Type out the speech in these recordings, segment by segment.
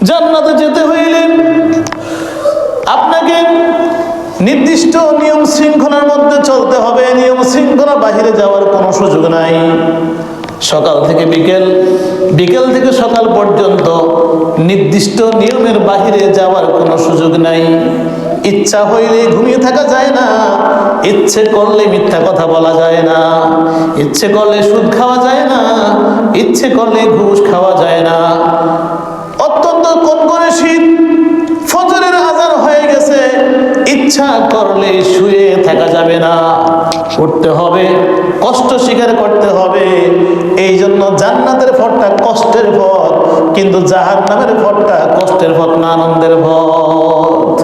জান্নাতে যেতে হইলে আপনাকে নির্দিষ্ট নিয়ম শৃঙ্খলার মধ্যে চলতে হবে। নিয়ম শৃঙ্খলা বাহিরে যাওয়ার কোনো সুযোগ নাই। সকাল থেকে বিকেল, বিকেল থেকে সকাল পর্যন্ত নির্দিষ্ট নিয়মের বাহিরে যাওয়ার কোনো সুযোগ নাই। ইচ্ছা হইলে ঘুমিয়ে থাকা যায় না, ইচ্ছে করলে মিথ্যা কথা বলা যায় না, ইচ্ছে করলে সুদ খাওয়া যায় না, ইচ্ছে করলে ঘুষ খাওয়া যায় না। অত্যন্ত কনকনে শীত, ফজরের আযান হয়ে গেছে, ইচ্ছা করলে শুয়ে থাকা যাবে না, উঠতে হবে, কষ্ট স্বীকার করতে হবে। এই জন্য জান্নাতের পথটা কষ্টের পথ, কিন্তু জাহান্নামের পথটা কষ্টের পথ না, আনন্দের পথ।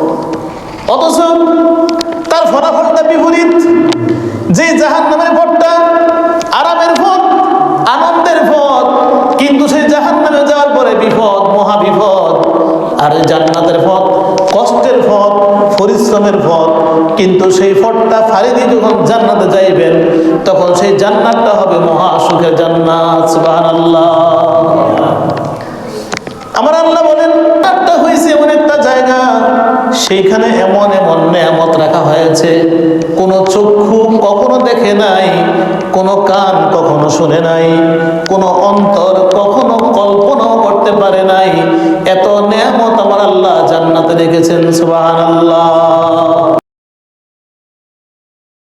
অথচ তার ফলাফলটা বিপরীত। যে জাহান্নামের পথটা আরামের পথ, আনন্দের পথ, কিন্তু সেই জাহান্নামে যাওয়ার পরে বিপদ, মহা বিপদ। আর জান্নাতের পথ কষ্টের পথ, পরিশ্রমের পথ, কিন্তু সেই পথটা ফাড়ি দিয়ে যখন জান্নাতে যাইবেন তখন সেই জান্নাতটা হবে মহা সুখের জান্নাত। সুবহানাল্লাহ। আমার আল্লাহ বলেন, জান্নাতটা হয়েছে এমন একটা জায়গা, সেইখানে এমন এমন নেয়ামত রাখা হয়েছে কোনো চক্ষু কখনো দেখে নাই, কোনো কান কখনো শুনে নাই, কোনো অন্তর কখনো কল্পনাও করতে পারে নাই। এত নেয়ামত আমার আল্লাহ জান্নাতে রেখেছেন। সুবহানাল্লাহ।